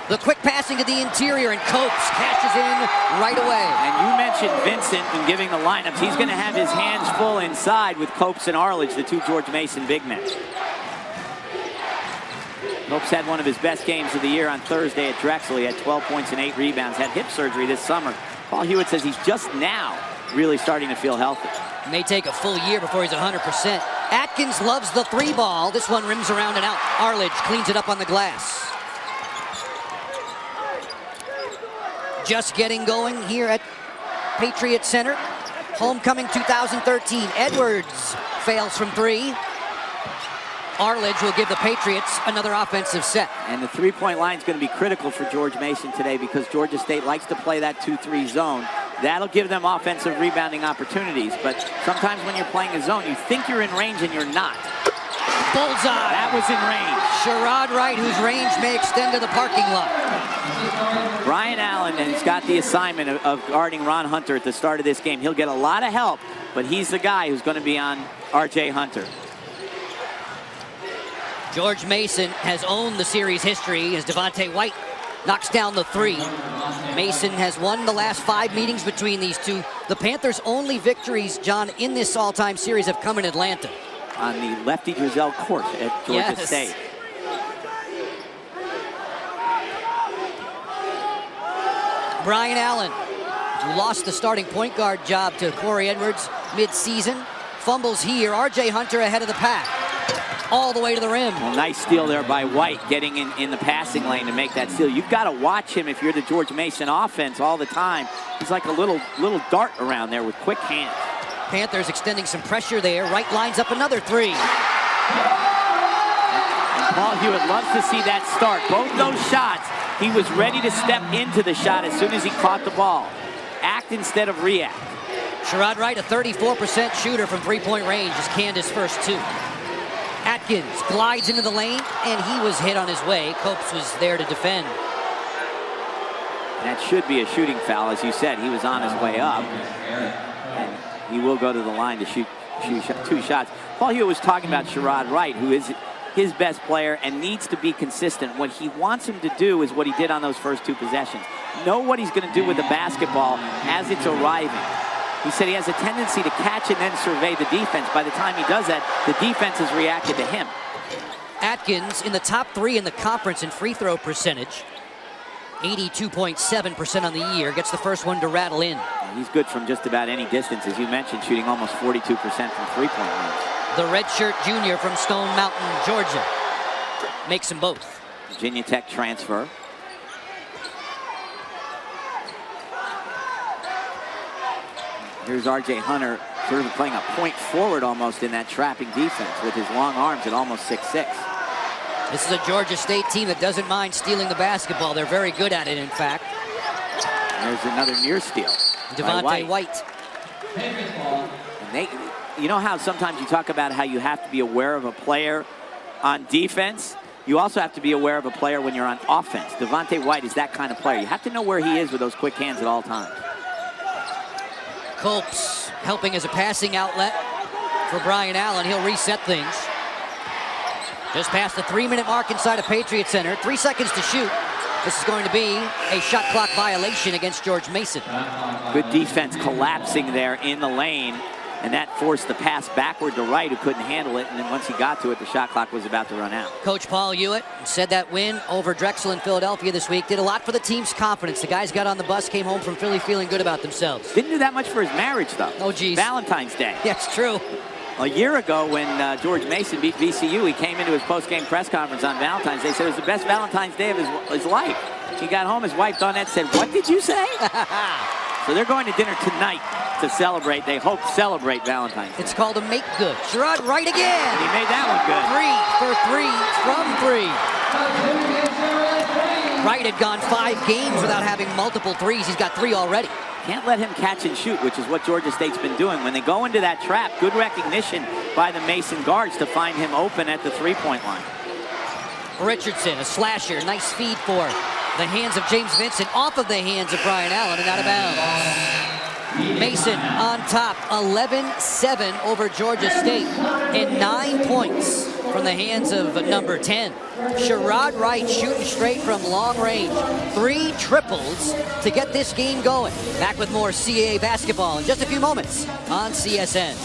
The quick passing to the interior, and Copes cashes in right away. And you mentioned Vincent when giving the lineups. He's going to have his hands full inside with Copes and Arledge, the two George Mason big men. Copes had one of his best games of the year on Thursday at Drexel. He had 12 points and 8 rebounds, had hip surgery this summer. Paul Hewitt says he's just now really starting to feel healthy. It may take a full year before he's 100%. Atkins loves the 3-ball. This one rims around and out. Arledge cleans it up on the glass. Just getting going here at Patriot Center. Homecoming 2013. Edwards fails from 3. Arledge will give the Patriots another offensive set. And the three-point line is going to be critical for George Mason today because Georgia State likes to play that 2-3 zone. That'll give them offensive rebounding opportunities. But sometimes when you're playing a zone, you think you're in range and you're not. Bullseye. That was in range. Sherrod Wright, whose range may extend to the parking lot. Brian Allen has got the assignment of guarding Ron Hunter at the start of this game. He'll get a lot of help, but he's the guy who's going to be on R.J. Hunter. George Mason has owned the series history as Devonta White knocks down the 3. Mason has won the last 5 meetings between these two. The Panthers' only victories, John, in this all-time series have come in Atlanta. On the Lefty Drizel court at Georgia State. Brian Allen, who lost the starting point guard job to Corey Edwards mid-season, fumbles here. R.J. Hunter ahead of the pack, all the way to the rim. Well, nice steal there by White, getting in the passing lane to make that steal. You've got to watch him if you're the George Mason offense all the time. He's like a little dart around there with quick hands. Panthers extending some pressure there. Wright lines up another 3. And Paul Hewitt loves to see that start. Both those shots, he was ready to step into the shot as soon as he caught the ball. Act instead of react. Sherrod Wright, a 34% shooter from 3-point range, is Canda's first 2. Atkins glides into the lane, and he was hit on his way. Copes was there to defend. That should be a shooting foul. As you said, he was on his way up. And he will go to the line to shoot 2 shots. Paul Hewitt was talking about Sherrod Wright, who is his best player and needs to be consistent. What he wants him to do is what he did on those first 2 possessions. Know what he's going to do with the basketball as it's arriving. He said he has a tendency to catch and then survey the defense. By the time he does that, the defense has reacted to him. Atkins in the top 3 in the conference in free throw percentage. 82.7% on the year. Gets the first one to rattle in. He's good from just about any distance, as you mentioned, shooting almost 42% from three-point range. The redshirt junior from Stone Mountain, Georgia, makes them both. Virginia Tech transfer. Here's R.J. Hunter sort of playing a point forward almost in that trapping defense with his long arms at almost 6'6". This is a Georgia State team that doesn't mind stealing the basketball. They're very good at it, in fact. There's another near steal. Devonta White. And you know how sometimes you talk about how you have to be aware of a player on defense? You also have to be aware of a player when you're on offense. Devonta White is that kind of player. You have to know where he is with those quick hands at all times. Copes helping as a passing outlet for Brian Allen. He'll reset things. Just past the 3-minute mark inside of Patriot Center. 3 seconds to shoot. This is going to be a shot clock violation against George Mason. Good defense collapsing there in the lane. And that forced the pass backward to Wright, who couldn't handle it. And then once he got to it, the shot clock was about to run out. Coach Paul Hewitt said that win over Drexel in Philadelphia this week did a lot for the team's confidence. The guys got on the bus, came home from Philly feeling good about themselves. Didn't do that much for his marriage, though. Oh, geez. Valentine's Day. Yeah, it's true. A year ago, when George Mason beat VCU, he came into his post-game press conference on Valentine's Day. Said it was the best Valentine's Day of his life. He got home, his wife Dawnette said, "What did you say?" So they're going to dinner tonight to celebrate. They hope to celebrate Valentine's Day. It's called a make good. Sherrod Wright again. And he made that one good. 3 for 3 from 3. Wright had gone 5 games without having multiple threes. He's got 3 already. Can't let him catch and shoot, which is what Georgia State's been doing. When they go into that trap, good recognition by the Mason guards to find him open at the 3-point line. Richardson, a slasher. Nice feed for the hands of James Vincent, off of the hands of Brian Allen and out of bounds. Mason on top, 11-7 over Georgia State, and 9 points from the hands of number 10. Sherrod Wright shooting straight from long range. 3 triples to get this game going. Back with more CAA basketball in just a few moments on CSN.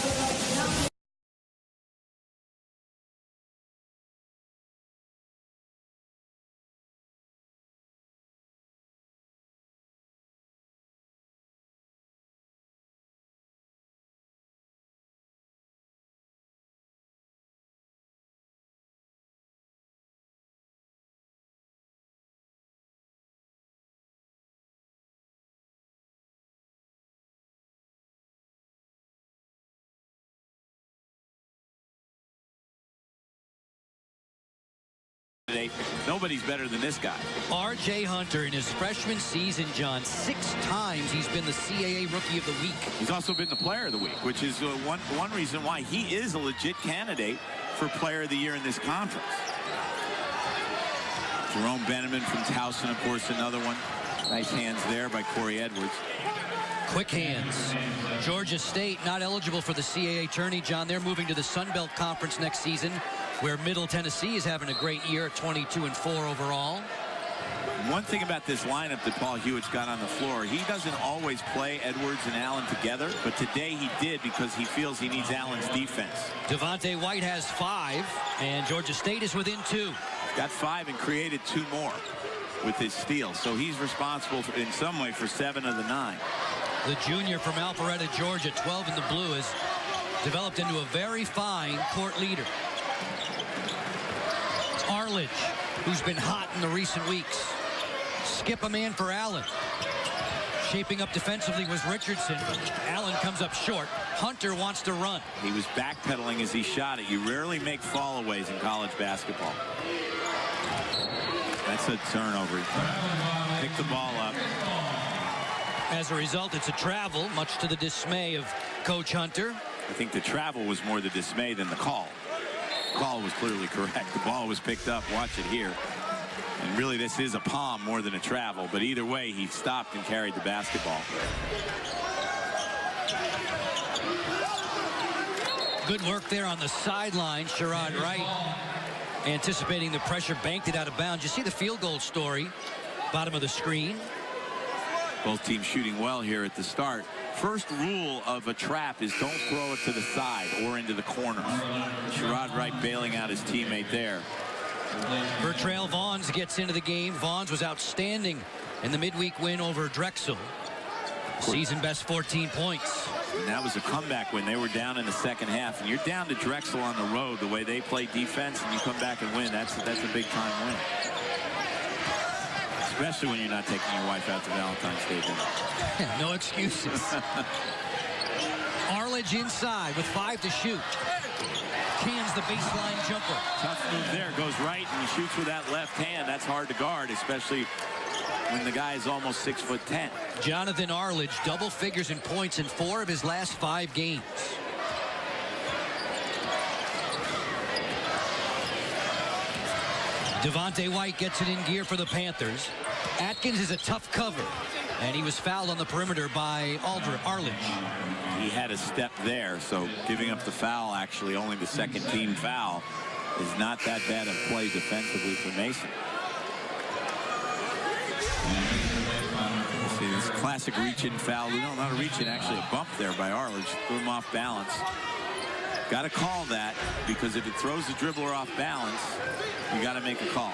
Nobody's better than this guy. R.J. Hunter in his freshman season, John, 6 times he's been the CAA Rookie of the Week. He's also been the Player of the Week, which is one reason why he is a legit candidate for Player of the Year in this conference. Jerome Benjamin from Towson, of course, another one. Nice hands there by Corey Edwards. Quick hands. Georgia State not eligible for the CAA tourney, John. They're moving to the Sun Belt Conference next season, where Middle Tennessee is having a great year at 22-4 overall. One thing about this lineup that Paul Hewitt's got on the floor, he doesn't always play Edwards and Allen together, but today he did because he feels he needs Allen's defense. Devonta White has 5, and Georgia State is within 2. Got 5 and created 2 more with his steal, so he's responsible in some way for 7 of the 9. The junior from Alpharetta, Georgia, 12 in the blue, has developed into a very fine court leader. Arledge, who's been hot in the recent weeks. Skip a man for Allen. Shaping up defensively was Richardson. Allen comes up short. Hunter wants to run. He was backpedaling as he shot it. You rarely make fallaways in college basketball. That's a turnover. Pick the ball up. As a result, it's a travel, much to the dismay of Coach Hunter. I think the travel was more the dismay than the call. The call was clearly correct. The ball was picked up. Watch it here. And really, this is a palm more than a travel. But either way, he stopped and carried the basketball. Good work there on the sideline. Sherrod Wright, anticipating the pressure, banked it out of bounds. You see the field goal story, bottom of the screen. Both teams shooting well here at the start. First rule of a trap is don't throw it to the side or into the corner. Sherrod Wright bailing out his teammate there. Bertrell Vaughns gets into the game. Vaughns was outstanding in the midweek win over Drexel. Season best 14 points. And that was a comeback win. They were down in the second half. And you're down to Drexel on the road, the way they play defense, and you come back and win. That's a big-time win. Especially when you're not taking your wife out to Valentine's Day dinner. No excuses. Arledge inside with 5 to shoot. Cans the baseline jumper. Tough move there. Goes right and he shoots with that left hand. That's hard to guard, especially when the guy is almost 6'10". Jonathan Arledge, double figures in points in 4 of his last 5 games. Devonta White gets it in gear for the Panthers. Atkins is a tough cover, and he was fouled on the perimeter by Arledge. He had a step there, so giving up the foul, actually only the second team foul, is not that bad of play defensively for Mason. See this classic reach-in foul. We don't know how to reach in. Actually, a bump there by Arledge. Threw him off balance. Got to call that, because if it throws the dribbler off balance, you got to make a call.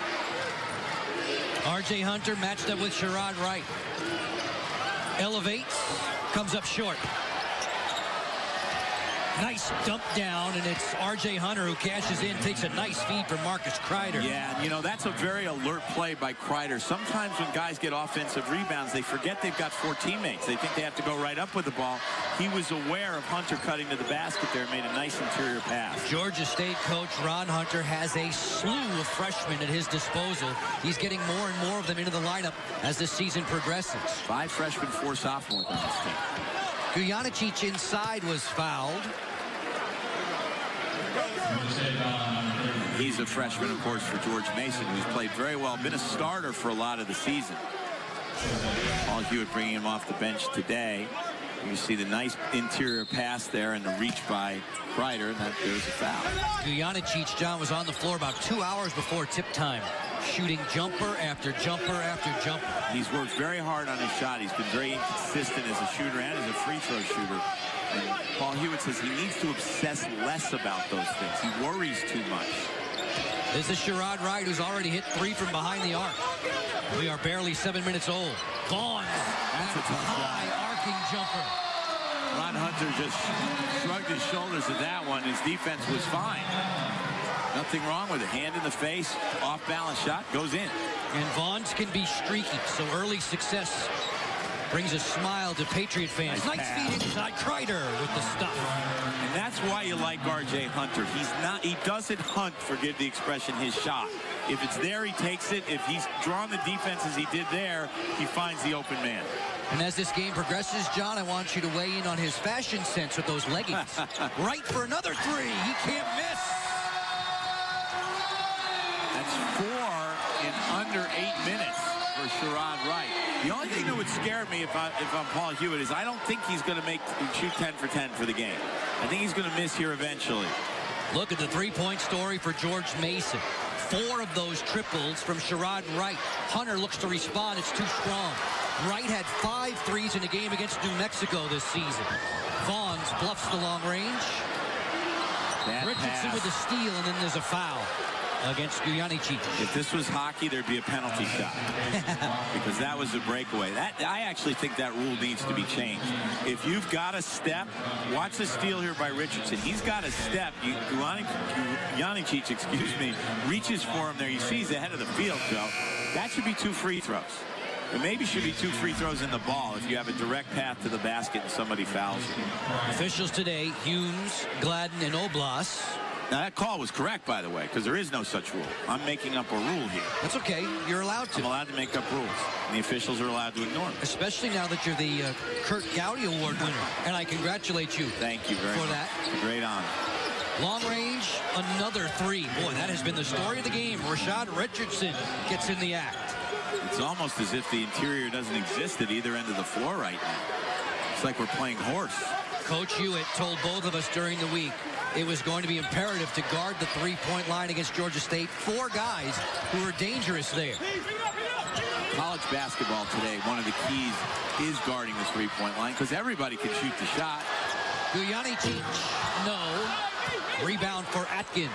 R.J. Hunter matched up with Sherrod Wright. Elevates, comes up short. Nice dump down, and it's R.J. Hunter who cashes in, takes a nice feed from Marcus Kreider. Yeah, and you know, that's a very alert play by Kreider. Sometimes when guys get offensive rebounds, they forget they've got 4 teammates. They think they have to go right up with the ball. He was aware of Hunter cutting to the basket there, made a nice interior pass. Georgia State coach Ron Hunter has a slew of freshmen at his disposal. He's getting more and more of them into the lineup as the season progresses. 5 freshmen, 4 sophomores on this team. Gujanicic inside was fouled. He's a freshman, of course, for George Mason, who's played very well, been a starter for a lot of the season. Paul Hewitt bringing him off the bench today. You see the nice interior pass there and the reach by Kreider, and there's a foul. Gujanicic, John, was on the floor about 2 hours before tip time, shooting jumper after jumper after jumper. He's worked very hard on his shot. He's been very inconsistent as a shooter and as a free throw shooter. And Paul Hewitt says he needs to obsess less about those things. He worries too much. This is Sherrod Wright, who's already hit 3 from behind the arc. We are barely 7 minutes old. Vaughn, That's a tough high arcing jumper. Ron Hunter just shrugged his shoulders at that one. His defense was fine. Nothing wrong with it. Hand in the face, off-balance shot, goes in. And Vaughn's can be streaky, so early success brings a smile to Patriot fans. Nice feed inside. Kreider with the stuff. And that's why you like R.J. Hunter. He doesn't hunt, forgive the expression, his shot. If it's there, he takes it. If he's drawn the defense as he did there, he finds the open man. And as this game progresses, John, I want you to weigh in on his fashion sense with those leggings. Right for another 3. He can't miss. That's 4 in under 8 minutes for Sherrod Wright. The only thing that would scare me if I'm Paul Hewitt is I don't think he's going to shoot 10 for 10 for the game. I think he's going to miss here eventually. Look at the three-point story for George Mason. 4 of those triples from Sherrod Wright. Hunter looks to respond. It's too strong. Wright had 5 threes in a game against New Mexico this season. Vaughns bluffs the long range. Richardson with the steal, and then there's a foul against Gujanicic. If this was hockey, there'd be a penalty shot because that was a breakaway. I actually think that rule needs to be changed. If you've got a step, watch the steal here by Richardson. He's got a step. Gujanicic, reaches for him there. You see he's ahead of the field, Joe. That should be 2 free throws. It maybe should be 2 free throws in the ball if you have a direct path to the basket and somebody fouls you. Officials today, Humes, Gladden, and Oblas. Now, that call was correct, by the way, because there is no such rule. I'm making up a rule here. That's okay. You're allowed to. I'm allowed to make up rules, and the officials are allowed to ignore them. Especially now that you're the Kurt Gowdy Award winner. And I congratulate you. Thank you very much. For that. It's a great honor. Long range, another 3. Boy, that has been the story of the game. Rashad Richardson gets in the act. It's almost as if the interior doesn't exist at either end of the floor right now. It's like we're playing horse. Coach Hewitt told both of us during the week it was going to be imperative to guard the 3-point line against Georgia State. 4 guys who are dangerous there. College basketball today, one of the keys is guarding the 3-point line because everybody can shoot the shot. Gujanicic, no. Rebound for Atkins.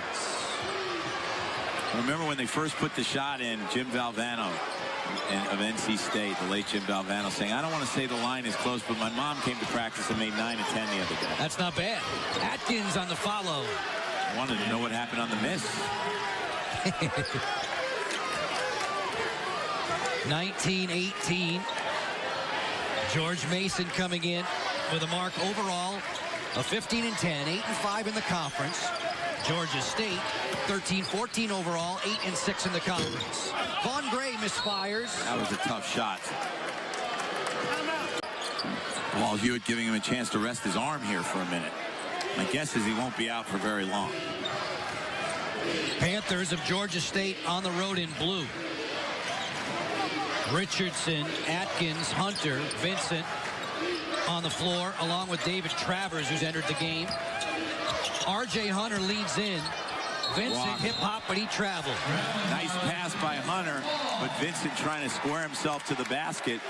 Remember when they first put the shot in, Jim Valvano of NC State, the late Jim Valvano, saying, I don't want to say the line is close, but my mom came to practice and made 9 and 10 the other day. That's not bad. Atkins on the follow. I wanted to know what happened on the miss. 19-18. George Mason coming in with a mark overall of 15 and 10, 8 and 5 in the conference. Georgia State 13-14 overall, 8 and 6 in the conference. Vaughn Gray misfires. That was a tough shot. Paul Hewitt giving him a chance to rest his arm here for a minute. My guess is he won't be out for very long. Panthers of Georgia State on the road in blue. Richardson, Atkins, Hunter, Vincent on the floor, along with David Travers, who's entered the game. R.J. Hunter leads in. Vincent hip-hop, but he traveled. Nice pass by Hunter, but Vincent trying to square himself to the basket.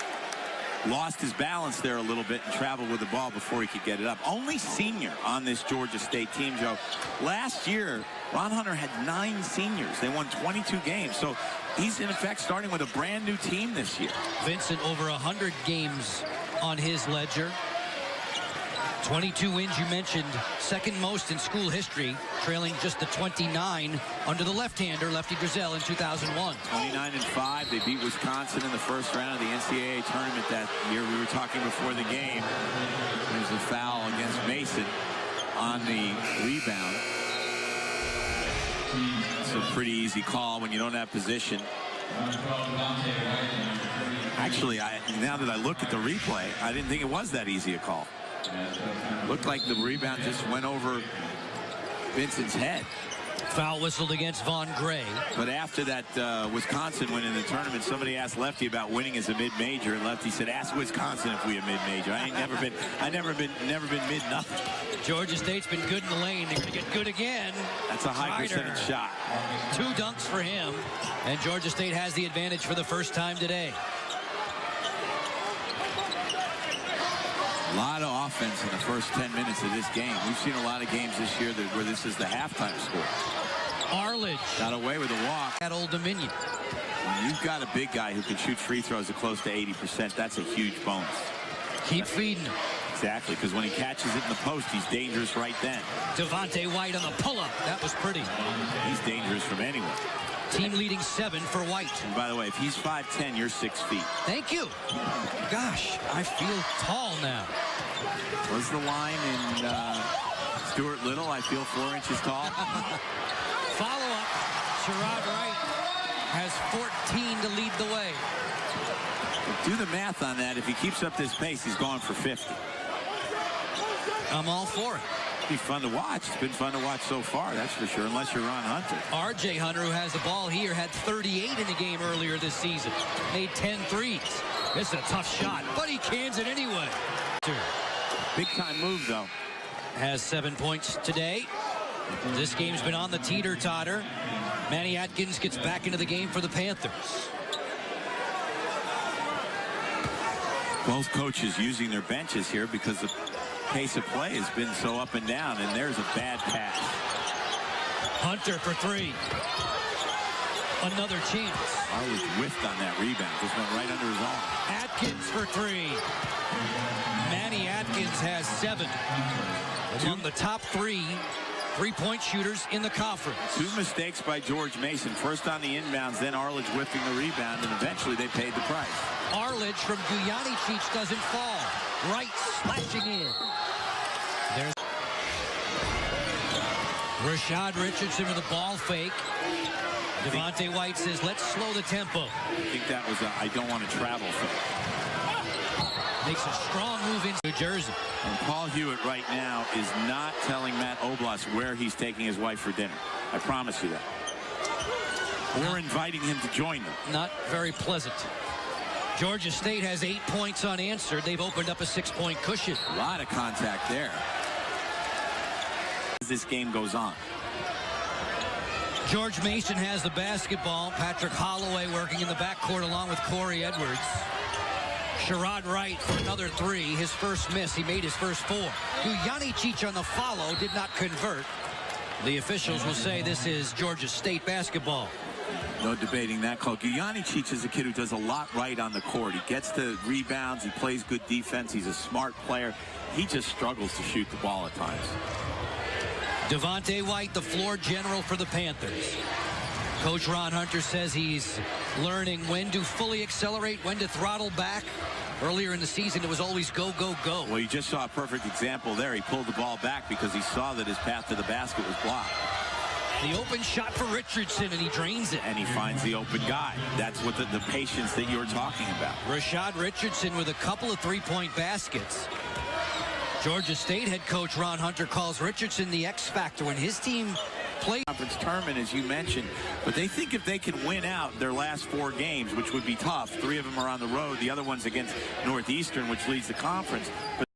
Lost his balance there a little bit and traveled with the ball before he could get it up. Only senior on this Georgia State team, Joe. Last year, Ron Hunter had 9 seniors. They won 22 games. So he's, in effect, starting with a brand-new team this year. Vincent over 100 games on his ledger. 22 wins, you mentioned, second most in school history, trailing just the 29 under the left-hander, Lefty Driesell, in 2001. 29 and 5. They beat Wisconsin in the first round of the NCAA tournament that year. We were talking before the game. There's a foul against Mason on the rebound. It's a pretty easy call when you don't have position. Actually, now that I look at the replay, I didn't think it was that easy a call. Looked like the rebound just went over Vincent's head. Foul whistled against Von Gray. But after that Wisconsin win in the tournament, somebody asked Lefty about winning as a mid-major, and Lefty said, "Ask Wisconsin if we a mid-major. I never been mid-nothing." Georgia State's been good in the lane. They're going to get good again. That's a high percentage shot. 2 dunks for him, and Georgia State has the advantage for the first time today. A lot of offense in the first 10 minutes of this game. We've seen a lot of games this year where this is the halftime score. Arledge Got away with a walk. at Old Dominion. When you've got a big guy who can shoot free throws at close to 80%, that's a huge bonus. Keep feeding him. Exactly, because when he catches it in the post, he's dangerous right then. Devonta White on the pull-up. That was pretty. He's dangerous from anywhere. Team leading 7 for White. And by the way, if he's 5'10", you're 6 feet. Thank you. Gosh, I feel tall now. Was the line in Stuart Little, I feel 4 inches tall? Follow-up. Sherrod Wright has 14 to lead the way. Do the math on that. If he keeps up this pace, he's going for 50. I'm all for it. It'll be fun to watch. It's been fun to watch so far, that's for sure, unless you're Ron Hunter. R.J. Hunter, who has the ball here, had 38 in the game earlier this season. Made 10 threes. This is a tough shot, but he cans it anyway. Big-time move, though. Has 7 points today. This game's been on the teeter-totter. Manny Atkins gets back into the game for the Panthers. Both coaches using their benches here because the pace of play has been so up and down, and there's a bad pass. Hunter for 3. Another chance. Arledge whiffed on that rebound. Just went right under his arm. Atkins for 3. Manny Atkins has 7. Among the top 3 three-point shooters in the conference. 2 mistakes by George Mason. First on the inbounds, then Arledge whiffing the rebound, and eventually they paid the price. Arledge from Guyanicic doesn't fall. Wright slashing in. There's Rashad Richardson with a ball fake. Devonta White says, let's slow the tempo. I think that was a I don't want to travel fake. Makes a strong move into New Jersey. And Paul Hewitt right now is not telling Matt Oblas where he's taking his wife for dinner. I promise you that. Or inviting him to join them. Not very pleasant. Georgia State has 8 points unanswered. They've opened up a 6-point cushion. A lot of contact there. As this game goes on. George Mason has the basketball. Patrick Holloway working in the backcourt along with Corey Edwards. Sherrod Wright for another 3. His first miss. He made his first 4. Guyanicic on the follow did not convert. The officials will say this is Georgia State basketball. No debating that call. Guyanicic is a kid who does a lot right on the court. He gets the rebounds. He plays good defense. He's a smart player. He just struggles to shoot the ball at times. Devonta White, the floor general for the Panthers. Coach Ron Hunter says he's learning when to fully accelerate, when to throttle back. Earlier in the season, it was always go, go, go. Well, you just saw a perfect example there. He pulled the ball back because he saw that his path to the basket was blocked. The open shot for Richardson, and he drains it. And he finds the open guy. That's what the patience that you were talking about. Rashad Richardson with a couple of three-point baskets. Georgia State head coach Ron Hunter calls Richardson the X factor when his team plays. Conference tournament, as you mentioned, but they think if they can win out their last 4 games, which would be tough, 3 of them are on the road, the other one's against Northeastern, which leads the conference. But